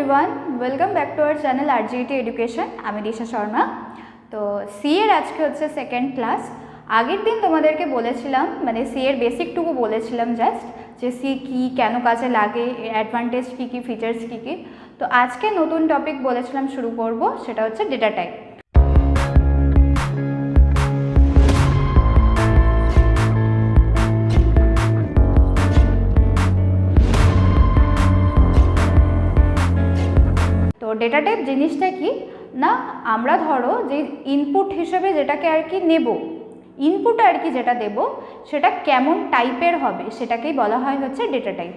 Everyone, welcome back to our channel RGET education. আমি দিশা শর্মা। তো C এর আজকে হচ্ছে সেকেন্ড ক্লাস। আগের দিন তোমাদেরকে বলেছিলাম, মানে সি এর বেসিকটুকু বলেছিলাম জাস্ট, যে সি কী, কেন কাজে লাগে, অ্যাডভান্টেজ কী কী, ফিচার্স কী কী। তো আজকে নতুন টপিক বলেছিলাম শুরু করব, সেটা হচ্ছে ডেটা টাইপ। তো ডেটা টাইপ জিনিসটা কি না, আমরা ধরো যে ইনপুট হিসেবে যেটাকে আর কি নেব, ইনপুট আর কি যেটা দেব সেটা কেমন টাইপের হবে সেটাকেই বলা হয় হচ্ছে ডেটা টাইপ।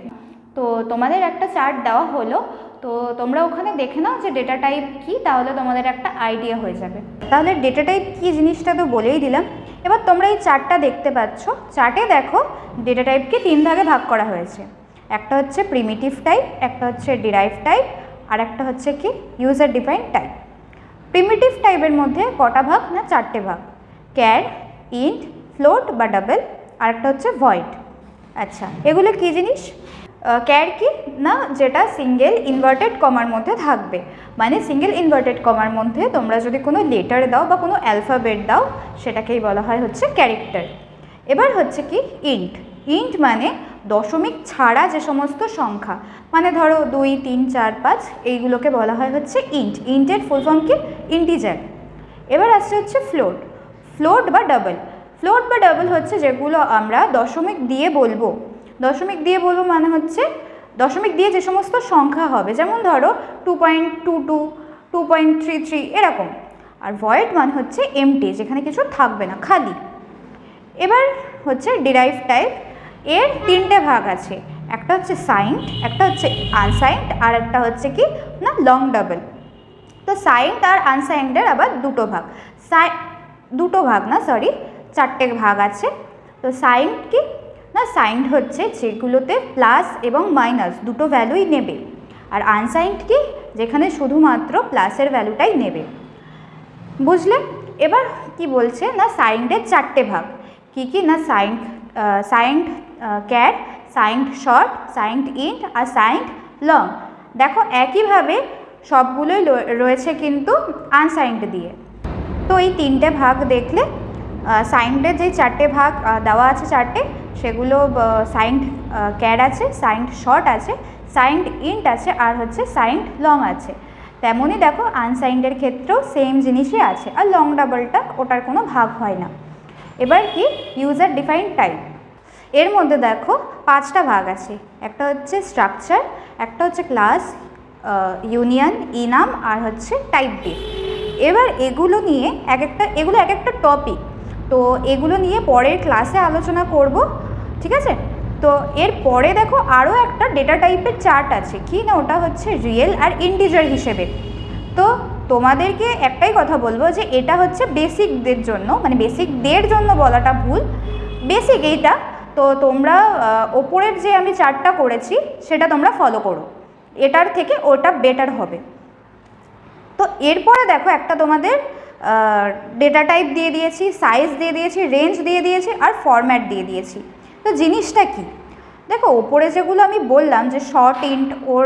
তো তোমাদের একটা চার্ট দেওয়া হলো, তো তোমরা ওখানে দেখে নাও যে ডেটা টাইপ কি, তাহলে তোমাদের একটা আইডিয়া হয়ে যাবে। তাহলে ডেটা টাইপ কি জিনিসটা তো বলেই দিলাম। এবার তোমরা এই চার্টটা দেখতে পাচ্ছ, চার্টে দেখো ডেটা টাইপকে তিন ভাগে ভাগ করা হয়েছে। একটা হচ্ছে প্রিমিটিভ টাইপ, একটা হচ্ছে ডিরাইভ টাইপ, আর একটা হচ্ছে কি ইউজার ডিফাইন্ড টাইপ। প্রিমিটিভ টাইপের মধ্যে কটা ভাগ না, চারটে ভাগ। ক্যার, ইন্ট, ফ্লোট বা ডাবল, আর একটা হচ্ছে ভয়েড। আচ্ছা, এগুলো কি জিনিস? ক্যার কি না, যেটা সিঙ্গেল ইনভার্টেড কমার মধ্যে থাকবে, মানে সিঙ্গেল ইনভার্টেড কমার মধ্যে তোমরা যদি কোনো লেটার দাও বা কোনো অ্যালফাবেট দাও সেটাকেই বলা হয় হচ্ছে ক্যারেক্টার। এবার হচ্ছে কি ইন্ট। ইন্ট মানে দশমিক ছাড়া যে সমস্ত সংখ্যা, মানে ধরো 2, 3, 4, 5 এইগুলোকে বলা হয় হচ্ছে ইন্ট। ইন্টের ফুল ফর্ম কি? ইন্টিজার। এবার আসছে হচ্ছে ফ্লোট। ফ্লোট বা ডাবল। ফ্লোট বা ডাবল হচ্ছে যেগুলো আমরা দশমিক দিয়ে বলবো। দশমিক দিয়ে বলবো মানে হচ্ছে দশমিক দিয়ে যে সমস্ত সংখ্যা হবে, যেমন ধরো 2.22, 2.33 এরকম। আর ভয়েড মানে হচ্ছে এমটি, যেখানে কিছু থাকবে না, খালি। এবার হচ্ছে ডিরাইভ টাইপ। এর তিনটে ভাগ আছে, একটা হচ্ছে সাইন্ড, একটা হচ্ছে আনসাইন্ড, আর একটা হচ্ছে কি না লং ডাবল। তো সাইন্ড আর আনসাইন্ডের আবার চারটে ভাগ আছে। তো সাইন্ড কি না, সাইন্ড হচ্ছে যেগুলোতে প্লাস এবং মাইনাস দুটো ভ্যালুই নেবে। আর আনসাইন্ড কি, যেখানে শুধুমাত্র প্লাসের ভ্যালুটাই নেবে। বুঝলে? এবার কি বলছে না, সাইন্ডের চারটে ভাগ কি কি না, signed char, signed short, signed int আর সাইন্ড লং। দেখো একইভাবে সবগুলোই রয়েছে কিন্তু আনসাইন্ড দিয়ে। তো এই তিনটে ভাগ দেখলে, সাইন্ডের যে চারটে ভাগ দেওয়া আছে চারটে, সেগুলো সাইন্ড ক্যার আছে, সাইন্ড শর্ট আছে, সাইন্ড ইন্ট আছে, আর হচ্ছে সাইন্ড লং আছে। তেমনই দেখো আনসাইন্ডের ক্ষেত্রেও সেম জিনিসই আছে, আর লং ডাবলটা ওটার কোনো ভাগ হয় না। এবার কি ইউজার ডিফাইন্ড টাইপ। এর মধ্যে দেখো পাঁচটা ভাগ আছে। একটা হচ্ছে স্ট্রাকচার, একটা হচ্ছে ক্লাস, ইউনিয়ন, ইনাম, আর হচ্ছে টাইপ ডিফ। এবার এগুলো নিয়ে এগুলো এক একটা টপিক, তো এগুলো নিয়ে পরের ক্লাসে আলোচনা করব, ঠিক আছে? তো এর পরে দেখো আরও একটা ডেটা টাইপের চার্ট আছে, কি না ওটা হচ্ছে রিয়েল আর ইন্টিজার হিসেবে। তো তোমাদেরকে একটাই কথা বলবো যে এটা হচ্ছে বেসিকদের জন্য, মানে বেসিকদের জন্য বলাটা ভুল, বেসিক এইটা। তো তোমরা ওপরের যে আমি চার্টটা করেছি সেটা তোমরা ফলো করো, এটার থেকে ওটা বেটার হবে। তো এরপরে দেখো একটা তোমাদের ডেটা টাইপ দিয়ে দিয়েছি, সাইজ দিয়ে দিয়েছি, রেঞ্জ দিয়ে দিয়েছি, আর ফরম্যাট দিয়ে দিয়েছি। তো জিনিসটা কি দেখো, ওপরে যেগুলো আমি বললাম যে শর্ট, ইন্ট, ওর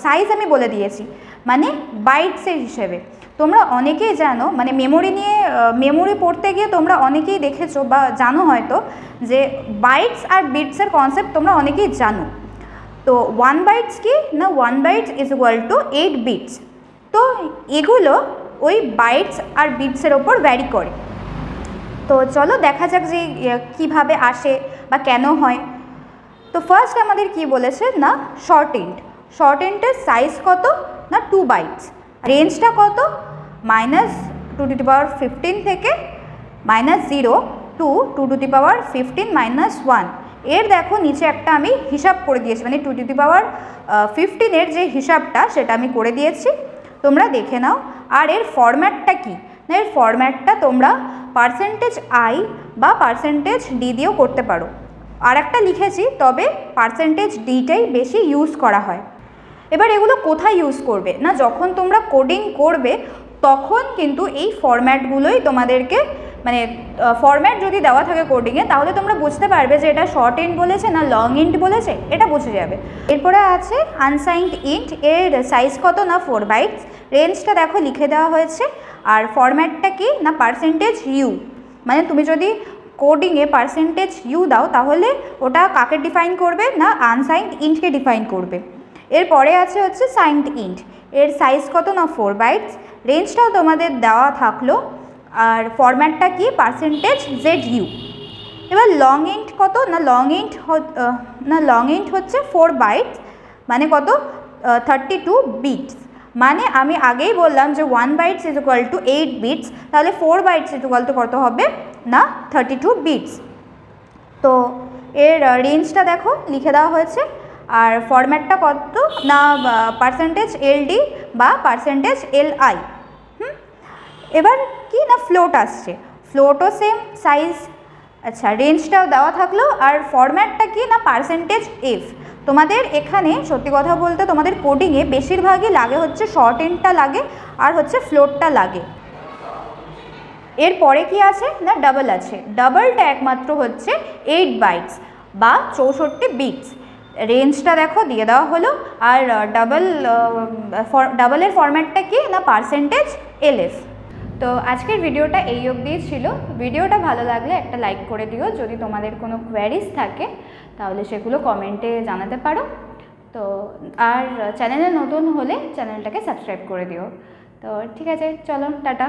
সাইজ আমি বলে দিয়েছি, মানে বাইটসের হিসেবে। তোমরা অনেকেই জানো, মানে মেমোরি পড়তে গিয়ে তোমরা অনেকেই দেখেছো বা জানো হয়তো, যে বাইটস আর বিটসের কনসেপ্ট তোমরা অনেকেই জানো। তো 1 বাইটস কি না, 1 bytes is equal to 8 bits. তো এগুলো ওই বাইটস আর বিটসের ওপর ভ্যারি করে। তো চলো দেখা যাক যে কীভাবে আসে বা কেন হয়। তো ফার্স্ট আমাদের কি বলেছে না, শর্ট ইন্ট। শর্ট ইন্টের সাইজ কত না 2 বাইটস। রেঞ্জটা কত, -2^15 থেকে -0 to 2^15 - 1। এর দেখো নিচে একটা আমি হিসাব করে দিয়েছি, মানে 2^15 এর যে হিসাবটা সেটা আমি করে দিয়েছি, তোমরা দেখে নাও। আর এর ফরম্যাটটা কি না, এর ফরম্যাটটা তোমরা %i বা %d দিয়েও করতে পারো। আর একটা লিখেছি, তবে %dটাই বেশি ইউজ করা হয়। এবার এগুলো কোথায় ইউজ করবে না, যখন তোমরা কোডিং করবে তখন কিন্তু এই ফরম্যাটগুলোই তোমাদেরকে মানে ফরম্যাট যদি দেওয়া থাকে কোডিংয়ে, তাহলে তোমরা বুঝতে পারবে যে এটা শর্ট ইন্ট বলেছে না লং ইন্ট বলেছে, এটা বুঝে যাবে। এরপরে আছে আনসাইন্ড ইন্ট, এর সাইজ কত না 4 বাইটস, রেঞ্জটা দেখো লিখে দেওয়া হয়েছে, আর ফরম্যাটটা কি না পার্সেন্টেজ ইউ, মানে তুমি যদি কোডিংয়ে পার্সেন্টেজ ইউ দাও তাহলে ওটা কাকে ডিফাইন করবে না আনসাইন্ড ইন্টকে ডিফাইন করবে। এরপরে আছে হচ্ছে সাইন্ড ইন্ট, এর সাইজ কত না 4 বাইটস, রেঞ্জটাও তোমাদের দেওয়া থাকলো, আর ফরম্যাটটা কি পার্সেন্টেজ জেড ইউ। এবার লং ইন্ট কত না লং ইন্ট হচ্ছে 4 বাইটস, মানে কত 32 বিটস, মানে আমি আগেই বললাম যে 1 bytes is equal to 8 bits, তাহলে 4 বাইটস ইজ ইকুয়াল টু কত হবে না 32 বিটস। তো এর রেঞ্জটা দেখো লিখে দেওয়া হয়েছে, আর ফরম্যাটটা কত না পার্সেন্টেজ এলডি বা পার্সেন্টেজ এলআই। এবার কি না ফ্লোট আসছে, ফ্লোটও সেম সাইজ, আচ্ছা রেঞ্জটাও দেওয়া থাকলো, আর ফরম্যাটটা কি না পার্সেন্টেজ এফ। তোমাদের এখানে সত্যি কথা বলতে তোমাদের কোডিংয়ে বেশিরভাগই লাগে হচ্ছে শর্ট এন্ডটা লাগে আর হচ্ছে ফ্লোটটা লাগে। এরপরে কি আছে না ডাবল আছে, ডাবলটা একমাত্র হচ্ছে 8 বাইটস বা 64 বিটস, রেঞ্জটা দেখো দিয়ে দেওয়া হলো, আর ডাবলের ফরম্যাটটা কি না পার্সেন্টেজ এলএফ। তো আজকের ভিডিওটা এই অবধিই ছিল। ভিডিওটা ভালো লাগলে একটা লাইক করে দিও, যদি তোমাদের কোনো কোয়ারিজ থাকে তাহলে সেগুলো কমেন্টে জানাতে পারো। তো আর চ্যানেলে নতুন হলে চ্যানেলটাকে সাবস্ক্রাইব করে দিও। তো ঠিক আছে, চলো টাটা।